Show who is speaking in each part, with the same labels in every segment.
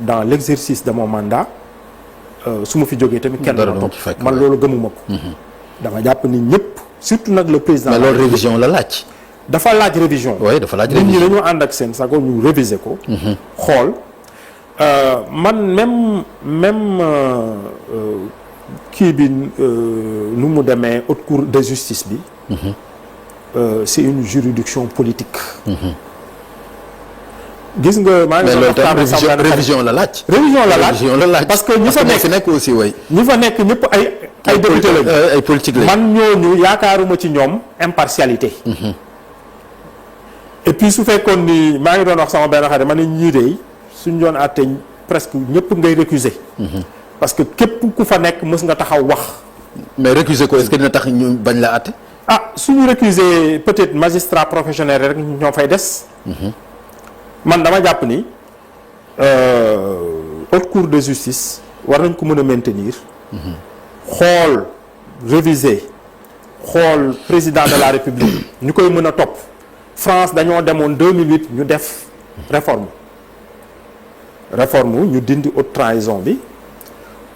Speaker 1: dans l'exercice de mon mandat su ma fi jógee tamit kenn dana topp man loolu gëmuma ko. dama jàpp ni ñëpp surtout nag le président.
Speaker 2: mais loolu révision la laaj.
Speaker 1: dafa laaj révision.
Speaker 2: oui dafa laaj révision
Speaker 1: nit ñi dañoo ànd ak seen sago ñu réviser ko. xool man même kii bi nu mu demee haute cour de justice bi. C'est une juridiction politique. gis nga maa ngi doon waxtaan ak sama
Speaker 2: révision la laaj.
Speaker 1: révision la laaj parce que ñi fa
Speaker 2: nekk aussi way
Speaker 1: ñi fa nekk ñëpp ay député lañu
Speaker 2: ay politique lañu.
Speaker 1: man ñooñu yaakaaruma ci ñoom impartialité. et puis su fekkoon ni maa ngi doon wax sama benn xarit ma ne ñii de suñ doon àtte presque ñëpp ngay récuser. parce que képp ku fa nekk mës nga taxaw wax.
Speaker 2: mais récuser ko est-ce que dina tax ñu bañ la àtte.
Speaker 1: suñu récuser peut-être magistrat professionnel rek ñoo fay des. man dama jàpp ni haute cour de justice war nañ ko mën a maintenir. xool réviser xool président de la république ñu koy mën a topp. France dañoo demoon 2008 ñu def réforme ñu dindi haute trahison bi.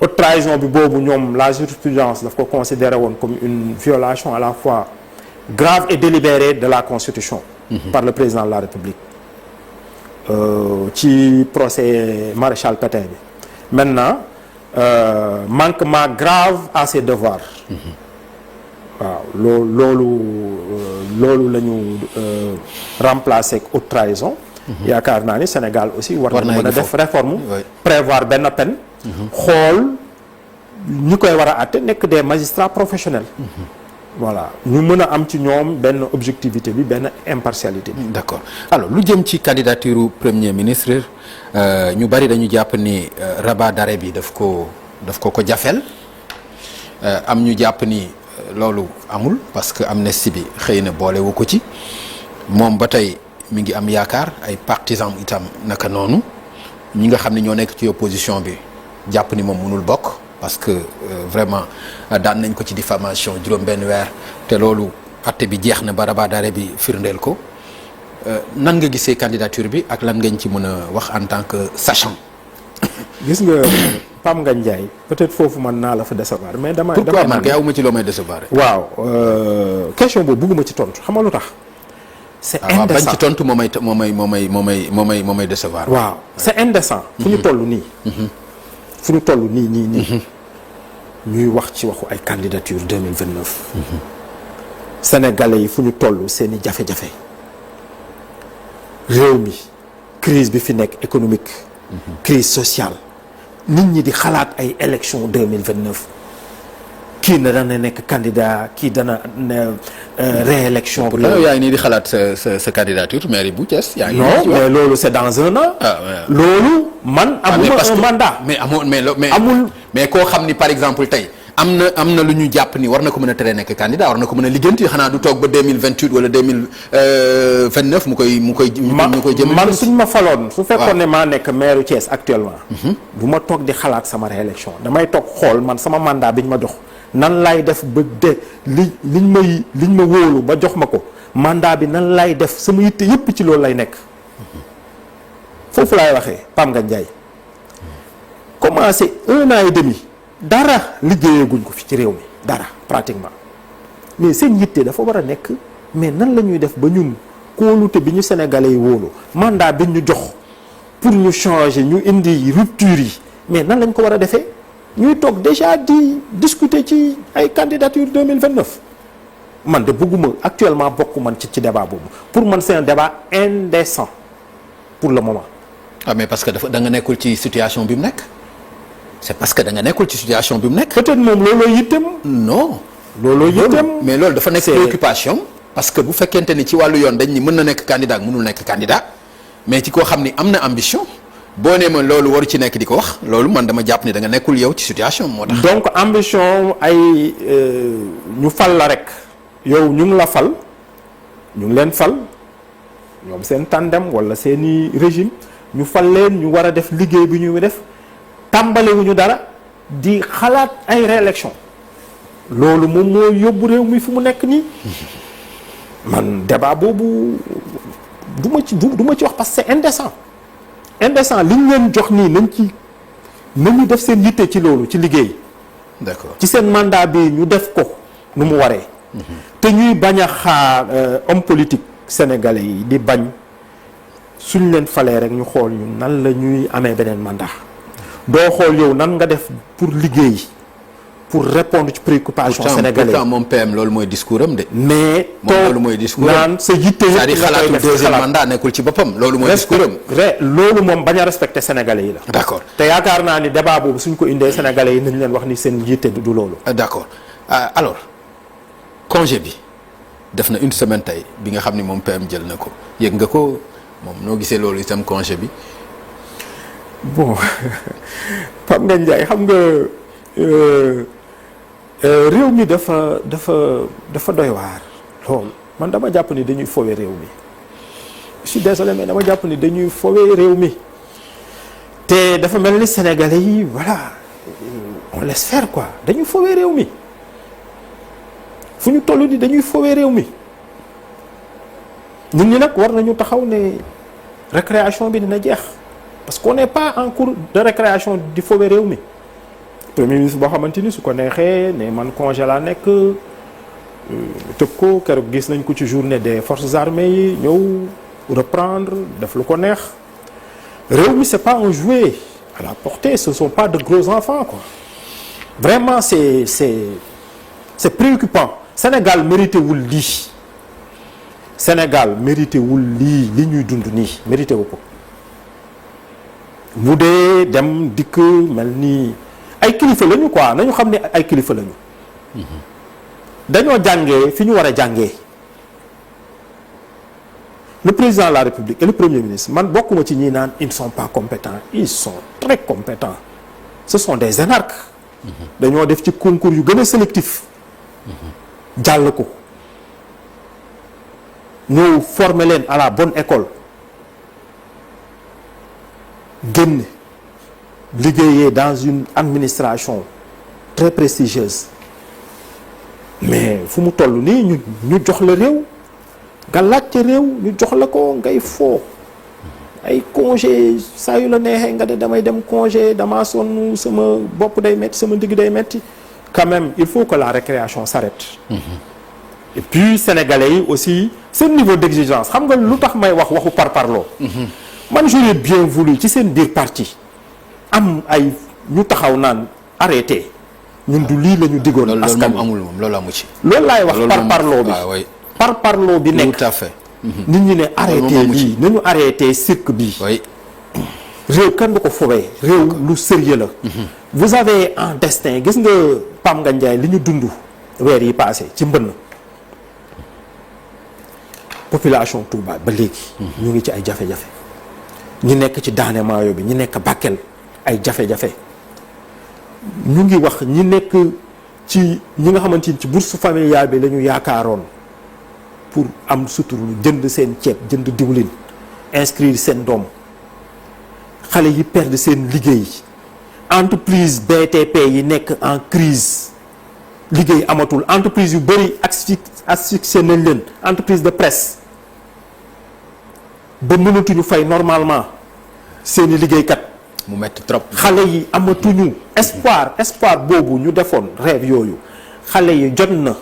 Speaker 1: haute trahison bi boobu ñoom la jurisprudence daf ko considéré woon comme une violation à la fois grave et délibérée de la constitution. par le président de la république. ci procès maréchal Pétain bi. maintenant manquement grave à ses devoirs. waaw loolu la ñu remplacer ak haute trahison. yaakaar naa ni Sénégal aussi war na mën a def réforme. prévoir benn peine. xool ñu koy war a àtte nekk des magistrats professionnels. voilà ñu mën a am ci ñoom benn objectivité bi benn impartialité bi.
Speaker 2: d'accord alors lu jëm ci candidature premier ministre ñu bari dañu jàpp ni rabat d'arrêt bi daf ko jafeel am ñu jàpp ni loolu amul parce que amnistie bi xëy na boolewu ko ci moom ba tey mi ngi am yaakaar ay partisans itam naka noonu ñi nga xam ne ñoo nekk ci opposition bi jàpp ni moom mënul bokk. parce que vraiment daan nañ ko ci diffamation juróom-benn weer te loolu atte bi jeex na ba rabat d'arrêt bi firndeel ko nan nga gisee candidature bi ak lan ngañ ci mën a wax en tant que sachant.
Speaker 1: gis nga Pam Ngagne Ndiaye peut-être foofu man naa la fa décevoir mais damay
Speaker 2: pourquoi man kay awuma ci loo may décevoir.
Speaker 1: waaw question boobu bëgguma ci tontu xam nga lu tax. c'est indécent
Speaker 2: bañ ci tontu moo may décevoir.
Speaker 1: waaw c'est indécent. fu ñu toll nii. fu ñu toll nii ñuy wax ci waxu ay candidature 2029. Sénégalais yi fu ñu toll seeni jafe-jafe réew mi crise bi fi nekk économique. crise sociale nit ñi di xalaat ay élections 2029 kii na dana nekk candidat kii dana réélection.
Speaker 2: pourtant yaa ngi nii di xalaat sa candidature mairie bu Thiès. yaa ngi
Speaker 1: non mais loolu c'est dans un an. loolu man amuma un mandat.
Speaker 2: mais
Speaker 1: amul
Speaker 2: mais koo xam ni par exemple tey am na lu ñu jàpp ni war na ko mën a tere nekk candidat war na ko mën a lijjanti xanaa du toog ba 2028 wala 2029 mu koy jëm.
Speaker 1: man suñ ma faloon su fekkoon ne maa nekk maire Thiès actuellement. du ma toog di xalaat sama réélection damay toog xool man sama mandat bi ñu ma jox. nan laay def ba liñ ma wóolu ba jox ma ko mandat bi nan laay def sama yitte yépp ci loolu lay nekk foofu laay waxee Pam Ngagne Ndiaye commencé 1 an et demi dara liggéeyaguñ ko fi ci réew mi dara pratiquement mais seen yitte dafa war a nekk mais nan la ñuy def ba ñun kóolute bi ñu sénégalais yi wóolu mandat bi ñu jox pour ñu changer ñu indi rupture yi mais nan lañ ko war a defee ñuy toog déjà di discuter ci ay candidature 2029 man de bëgguma actuellement bokk man ci débat boobu pour man c'est un débat indécent pour le moment.
Speaker 2: mais parce que da nga nekkul ci situation bi mu nekk c'est parce que da nga nekkul ci situation bi mu nekk.
Speaker 1: peut-être moom looloo yittem.
Speaker 2: non.
Speaker 1: looloo yittem
Speaker 2: mais loolu dafa nekk préoccupation parce que bu fekkente ni ci wàllu yoon dañ ni mën na nekk candidat ak mënul nekk candidat mais ci koo xam ni am na ambition. boo nee ma loolu waru ci nekk di ko wax loolu man dama jàpp ni da nga nekkul yow ci situation moo tax.
Speaker 1: donc ambition ay ñu fal la rek yow ñu ngi la fal ñu ngi leen fal ñoom seen tandem wala seeni régime ñu fal leen ñu war a def liggéey bi ñu def tàmbalewuñu dara di xalaat ay réélection loolu moom moo yóbbu réew mi fu mu nekk nii man débat boobu du ma ci wax parce que c'est indécent. indécent li ñu leen jox nii nañu def seen yitte ci loolu ci liggéey.
Speaker 2: d'accord
Speaker 1: ci seen mandat bi ñu def ko nu mu waree. te ñuy bañ a xaar homme politique sénégalais yi di bañ suñ leen falee rek ñu xool ñu nan la ñuy amee beneen mandat. doo xool yow nan nga def pour liggéey pour répondre ci préoccupation sénégalais
Speaker 2: pourtant moom PM loolu mooy discours am de.
Speaker 1: mais
Speaker 2: loolu mooy discours am
Speaker 1: naan sa yitte yëpp
Speaker 2: c'est-à-dire xalaatu deuxième mandat nekkul ci boppam loolu mooy discours am.
Speaker 1: loolu moom bañ a respecté sénégalais yi la.
Speaker 2: d'accord
Speaker 1: te yaakaar naa ni débat boobu suñ ko indee sénégalais yi nañ leen wax ni seen yitte du loolu.
Speaker 2: d'accord alors congé bi def na une semaine tey bi nga xam ni moom PM jël na ko yëg nga ko moom noo gisee loolu itam congé bi.
Speaker 1: bon Pape Ngagne Ndiaye xam nga réew mi dafa doy waar lool man dama jàpp ni dañuy fowe réew mi je suis désolé mais dama jàpp ni dañuy fowe réew mi te dafa mel ni sénégalais yi voilà on laisse faire quoi dañuy fowe réew mi fu ñu toll ni dañuy fowe réew mi ñun ñi nag war nañu taxaw ne récréation bi dina jeex. parce qu'on n'est pas en cours de récréation di fowe réew mi premier ministre boo xamante ni su ko neexee ne man congé laa nekk tëb ko keroog gis nañ ko ci journée des forces armées yi ñëw reprendre def lu ko neex réew mi c'est pas un jouet à la portée ce sont pas de gros enfants quoi vraiment c'est préoccupant Sénégal mérité wul lii Sénégal mérité wul lii li ñuy dund nii mérité wu ko bu dee dem dikk mel ni ay kilifa lañu quoi nañu xam ne ay kilifa lañu. dañoo jàngee fi ñu war a jàngee. le président de la République et le premier ministre man bokkuma ci ñi naan ils ne sont pas compétents ils sont très compétents ce sont des énarques. dañoo def ci concours yu gën a sélectif. jàll ko. ñëw former leen à la bonne école. génn liggéeyee dans une administration très prestigieuse mais fu mu toll nii ñu jox la réew nga laajte réew ñu jox la ko ngay foo ay congé saa yu la neexee nga de damay dem congé damaa sonn sama bopp day metti sama ndigg day metti quand même il faut que la récréation s'arrête. Et puis sénégalais yi aussi seen niveau d'exigence xam nga lu tax may waxu parparloo. man j'aurais bien voulu ci seen biir parti am ay ñu taxaw naan arrêté ñun du lii la ñu diggoon. askan
Speaker 2: loolu amul moom loolu amu ci.
Speaker 1: loolu laay wax parparloo bi parparloo bi nekk.
Speaker 2: tout à fait.
Speaker 1: nit ñi ne arrêté lii nañu arrêté cirque bi.
Speaker 2: oui.
Speaker 1: réew kenn du ko fowee réew lu sérieux la. vous avez un destin gis nga Pape Ngagne Ndiaye li ñu dund weer yi passé ci mbënn population Touba ba léegi. ñu ngi ci ay jafe-jafe. ñi nekk ci Daane Maayo bi ñi nekk Bakel ay jafe-jafe ñu ngi wax ñi nekk ci ñi nga xamante ni ci bourse familiale bi la ñu yaakaaroon pour am suturu jënd seen ceeb jënd diwlin inscrire seen doom xale yi perdre seen liggéey entreprise BTP yi nekk en crise liggéey amatul entreprise yu bëri asphyxié nañ leen entreprise de presse ba mënatuñu fay normalement seeni liggéeykat.
Speaker 2: mu metti trop.
Speaker 1: xale yi amatuñu espoir boobu ñu defoon rêve yooyu xale yi jot na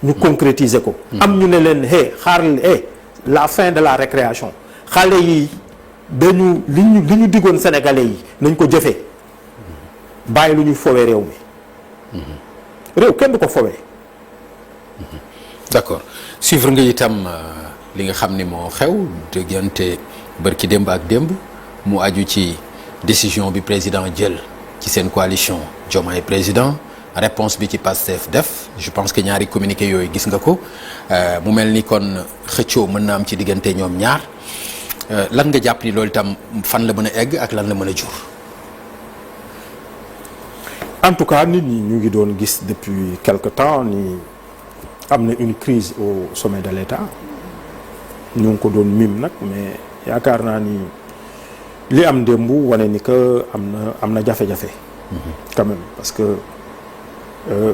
Speaker 1: ñu concrétiser ko. am ñu ne leen la fin de la récréation xale yi dañu li ñu diggoon sénégalais yi nañ ko jëfee bàyyi lu ñuy fowee réew mi. réew kenn du ko fowee.
Speaker 2: d'accord suivre nga itam li nga xam ni moo xew diggante bërki démb ak démb mu aju ci décision bi président jël ci seen coalition Diomaye président réponse bi ci Pastef def je pense que ñaari communiqué yooyu gis nga ko mu mel ni kon xëccoo mën na am ci diggante ñoom ñaar lan nga jàpp ni loolu itam fan la mën a egg ak lan la mën a jur.
Speaker 1: en tout cas nit ñi ñu ngi doon gis depuis quelque temps ni am na une crise au sommet de l'État ñu ngi ko doon mim nag mais yaakaar naa ni li am démb wane ni que am na jafe-jafe. quand même parce que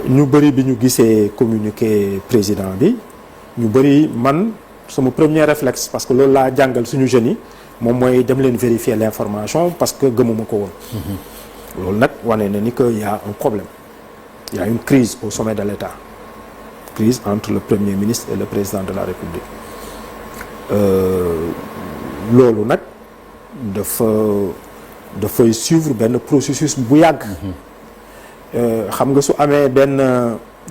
Speaker 1: ñu bëri bi ñu gisee communiqué président bi ñu bëri man sama premier réflexe parce que loolu laa jàngal suñu jeunes yi moom mooy dem leen vérifier l'information parce que gëmuma ko woon. loolu nag wane na ni que y a un problème, il y a une crise au sommet de l'État, crise entre le Premier ministre et le président de la République. loolu nag dafay suivre benn processus bu yàgg. xam nga su amee benn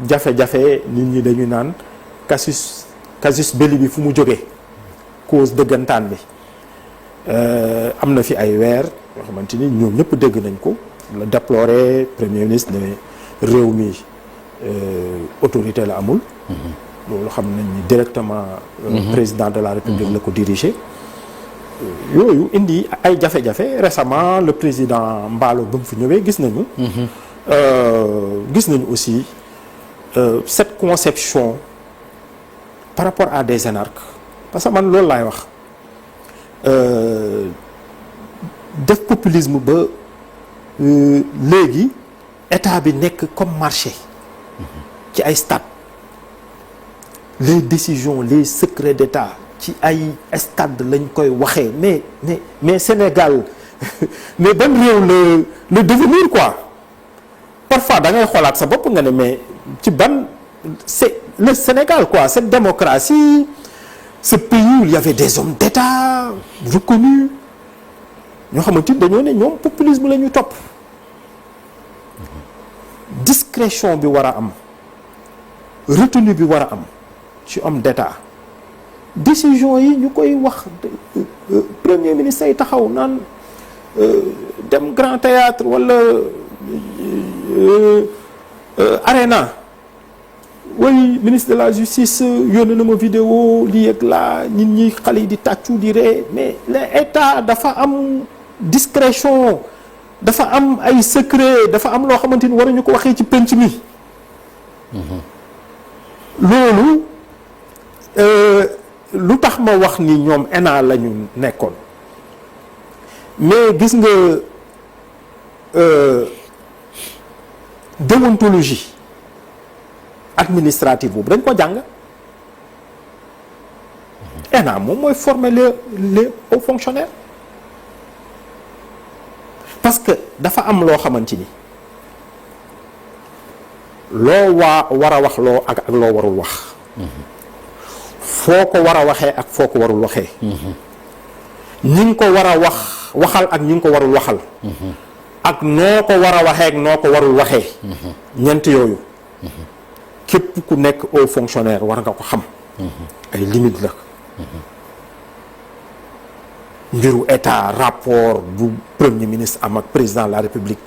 Speaker 1: jafe-jafe nit ñi dañu naan casus belli bi fu mu jógee cause dëggantaan bi am na fi ay weer yoo xamante ni ñoom ñëpp dégg nañ ko la déplorer premier ministre ne réew mi autorité la amul. loolu xam nañ ni directement. président de la République la ko diriger. yooyu indi ay jafe-jafe récemment le président Mballo ba mu fi ñëwee gis nañu. gis nañu aussi cette conception par rapport à des énarques parce que man loolu laay wax def populisme ba léegi état bi nekk comme marché ci ay stade les décisions les secrets d'état ci ay stade lañ koy waxee mais Sénégal mais ban réew le devenir quoi. Parfois da ngay xoolaat sa bopp nga ne mais ci ban c'est le Sénégal quoi, cette démocratie, ce pays où il y avait des hommes d'État reconnus ñoo xamante ni dañoo ne ñoom populisme la ñu topp. Discrétion bi war a am, retenue bi war a am ci homme d'État, décision yi ñu koy wax premier ministre yi taxaw naan dem Grand Théâtre wala Arena, oui ministre de la justice yónnee na ma vidéo lii ak laa nit ñi xale yi di tàccu di ree mais l'État dafa am discrétion, dafa am ay secret, dafa am loo xamante ni waruñu ko waxee ci penc mi. loolu lu tax ma wax ni ñoom ENA la ñu nekkoon mais gis nga déontologie administrative boobu dañ ko jàng. ENA moom mooy former les hauts fonctionnaires parce que dafa am loo xamante ni loo war a wax loo ak loo warul wax. foo ko war a waxee ak foo ko warul waxee. ñi nga ko war a waxal ak ñi nga ko warul waxal. ak noo ko war a waxee ak noo ko warul waxee. ñeent yooyu. képp ku nekk haut fonctionnaire war nga ko xam. ay limite la. mbiru état rapport bu premier ministre am ak président de la république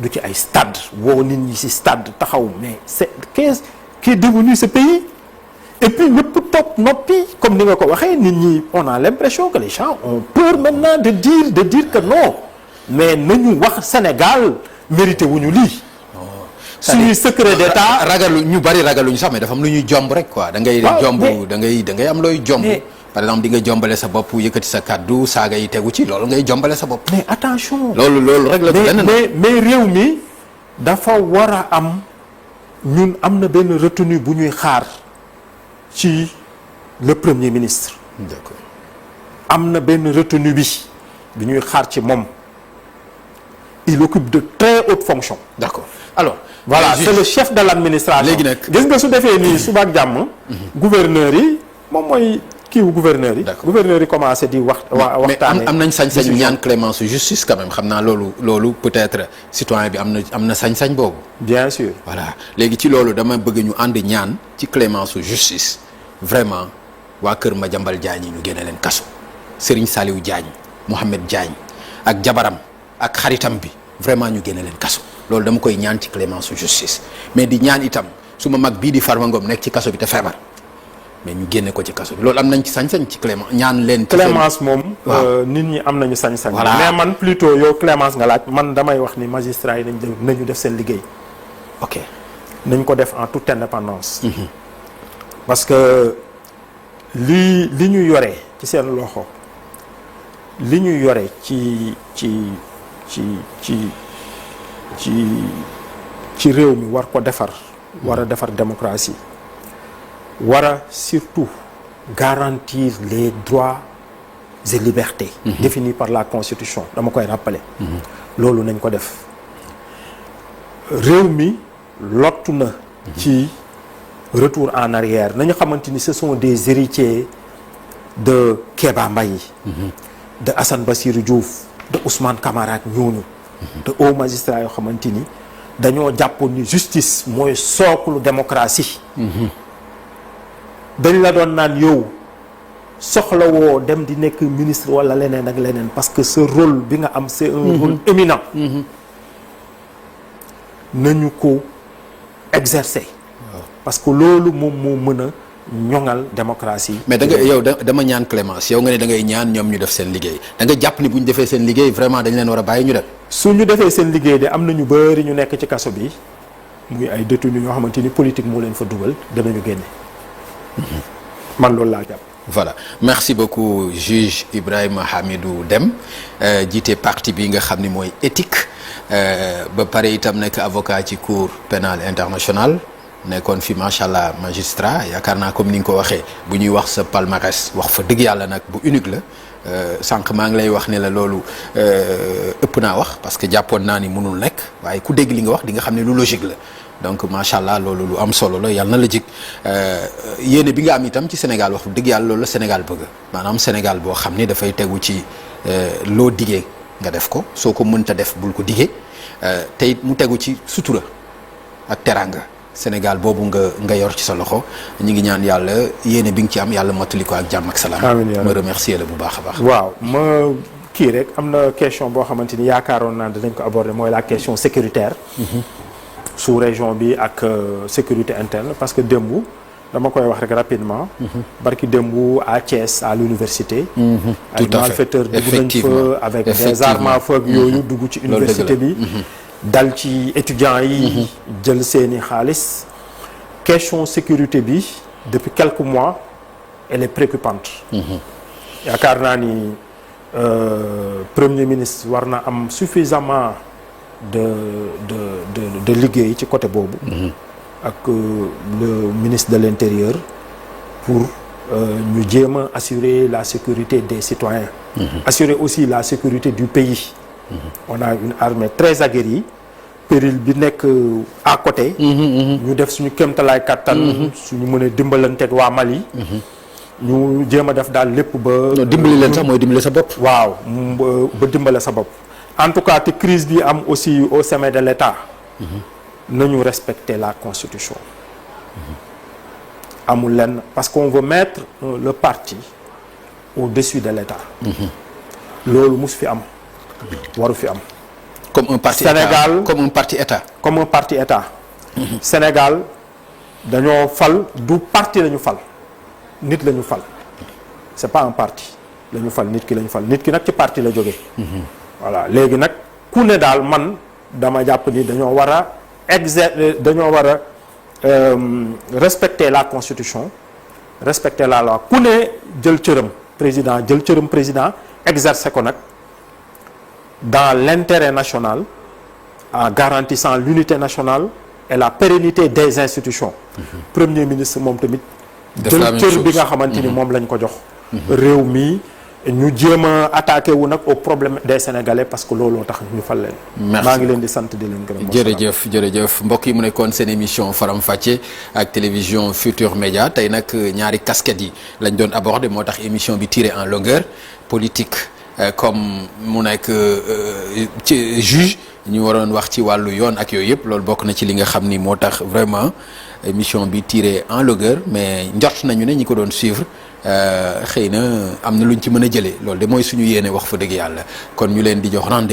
Speaker 1: du ci ay stade woo nit ñi ci stade taxaw mais c'est qu'est-ce qui est devenu ce pays. Et puis ñëpp toog noppi comme ni nga ko waxee nit ñi on a l'impression que les gens ont peur maintenant de dire que non mais nañu wax Sénégal mérité wuñu lii. suñuy secret d'état
Speaker 2: ragalu ñu bari ragaluñu sax mais dafa am lu ñuy jomb rek quoi. da ngay jomb da ngay am looy jomb. par exemple di nga jombale sa bopp yëkkati sa kàddu saaga yi tegu ci loolu ngay jombale sa bopp.
Speaker 1: mais attention.
Speaker 2: loolu rek la.
Speaker 1: mais réew mi dafa war a am ñun am na benn retenue bu ñuy xaar. ci le premier ministre.
Speaker 2: D'accord.
Speaker 1: am na benn retenue bi ñuy xaar ci moom. il occupe de très hautes fonctions.
Speaker 2: D'accord. Alors
Speaker 1: voilà c'est le chef de l'administration.
Speaker 2: léegi nag
Speaker 1: gis nga su defee nii suba ak jàmm. gouverneur yi moom mooy kiiwu gouverneur yi.
Speaker 2: D'accord.
Speaker 1: gouverneur yi commencé di waxtaanee.
Speaker 2: mais am nañ sañ-sañ ñaan clémence justice quand même xam naa loolu peut-être citoyen bi am na sañ-sañ boobu.
Speaker 1: bien sûr.
Speaker 2: voilà léegi ci loolu dama bëgg ñu ànd ñaan ci clémence justice vraiment waa kër Madiambal Diagne ñu génne leen kaso Serigne Saliou Diagne Mohamed Diagne ak jabaram ak xaritam bi vraiment ñu génne leen kaso loolu dama koy ñaan ci clémence justice mais di ñaan itam su ma mag bii di Farba Ngom nekk ci kaso bi te feebar mais ñu génne ko ci kaso bi loolu am nañ ci sañ-sañ ci clémence ñaan leen.
Speaker 1: clémence moom. nit ñi am nañu sañ-sañ.
Speaker 2: voilà
Speaker 1: mais man plutôt yow clémence nga laaj man damay wax ni magistrat yi nañu def seen liggéey.
Speaker 2: ok
Speaker 1: nañ ko def en toute indépendance. parce que li ñu yore ci seen loxo li ñu yore ci réew mi war ko defar. war a defar démocratie. war a surtout garantir les droits et libertés définies par la Constitution dama koy rappeler loolu nañ ko def réew mi lottu na ci retour en arrière nañu xamante ni ce sont des héritiers de Kéba Mbaye de Assane Bassirou Diouf de Ousmane Camara ak ñooñu de hauts magistrats yoo xamante ni dañoo jàppoon ni justice mooy sooklu démocratie dañ la doon naan yow soxlawoo dem di nekk ministre wala leneen ak leneen parce que ce rôle bi nga am c'est un rôle éminent nañu ko exercer parce que loolu moom moo mën a ñoŋal démocratie.
Speaker 2: mais da nga yow dama ñaan clémence yow nga ne da ngay ñaan ñoom ñu def seen liggéey da nga jàpp ni bu ñu defee seen liggéey vraiment dañ leen war a bàyyi ñu def.
Speaker 1: su ñu defee seen liggéey de am na ñu bëri ñu nekk ci kaso bi muy ay détenus ñoo xamante ni politique moo leen fa dugal danañu génne. man loolu laa jàpp.
Speaker 2: voilà merci beaucoup juge Ibrahima Hamidou Dème jiite parti bi nga xam ni mooy éthique ba pare itam nekk avocat ci cour pénale internationale nekkoon fi macha allah magistrat yaakaar naa comme ni nga ko waxee bu ñuy wax sa palmarès wax fa dëgg yàlla nag bu unique la sànq maa ngi lay wax ne la loolu ëpp naa wax parce que jàppoon naa ni mënul nekk waaye ku dégg li nga wax di nga xam ne lu logique la. donc macha allah loolu lu am solo la yàlla na la jig yéene bi nga am itam ci Sénégal wax dëgg yàlla loolu la Sénégal bëgg maanaam Sénégal boo xam ni dafay tegu ci loo diggee nga def ko soo ko mënta def bul ko diggee te it mu tegu ci sutura ak teraanga Sénégal boobu nga yor ci sa loxo ñu ngi ñaan yàlla yéene bi nga ci am yàlla mottali ko ak jàmm ak salaam.
Speaker 1: amiin
Speaker 2: ma remercier la bu baax a baax.
Speaker 1: waaw ma kii rek am na question boo xamante ni yaakaaroon naa dinañ ko aborder mooy la question sécuritaire. sous région bi ak sécurité interne parce que démb dama koy wax rek rapidement barki démb à Thiès à l'université ay malfaiteurs dugg nañ fa avec des armes à feu yooyu dugg ci université bi dal ci étudiants yi jël seeni xaalis question sécurité bi depuis quelques mois elle est préoccupante yaakaar naa ni premier ministre war na am suffisamment de liggéey ci côté boobu ak le ministre de l'Intérieur pour ñu jéem a assurer la sécurité des citoyens assurer aussi la sécurité du pays on a une armée très aguerrie péril bi nekk à côté ñu def suñu kéemtalaay kàttan suñu mën a dimbalanteeg waa Mali ñu jéem a def daal lépp ba
Speaker 2: dimbali leen sax mooy dimbali sa bopp
Speaker 1: waaw ba dimbale sa bopp en tout cas te crise bi am aussi au sommet de l'État nañu respecter la Constitution amul lenn parce qu'on veut mettre le parti au-dessus de l'État loolu mus fi am waru fi am
Speaker 2: comme un parti
Speaker 1: Sénégal
Speaker 2: État comme un parti État
Speaker 1: comme un parti État Sénégal dañoo fal du parti lañu fal nit lañu fal c'est pas un parti lañu fal nit ki lañu fal nit ki nag ci parti la jógee voilà léegi nag ku ne daal man dama jàpp ni dañoo war a respecter la Constitution respecter la loi ku ne jël cëram président exercer ko nag dans l'intérêt national en garantissant l'unité nationale et la pérennité des institutions premier ministre moom tamit jël cër bi nga xamante ni moom lañ ko jox réew mi ñu jéem a attaqué wu nag au problème des Sénégalais parce que looloo tax ñu fal leen. maa ngi leen di sant di leen gërëm.
Speaker 2: jërëjëf mbokk yi mu nekkoon seen émission Faram Facce ak télévision Futur Média tey nag ñaari casquettes yi lañ doon aborder moo tax émission bi tiré en longueur politique comme mu nekk ci juge ñu waroon wax ci wàllu yoon ak yooyu yëpp loolu bokk na ci li nga xam ni moo tax vraiment émission bi tiré en longueur mais njort nañu ne ñi ko doon suivre. xëy na am na luñ ci mën a jëlee loolu de mooy suñu yéene wax fa dëgg yàlla kon ñu leen di jox rendez-vous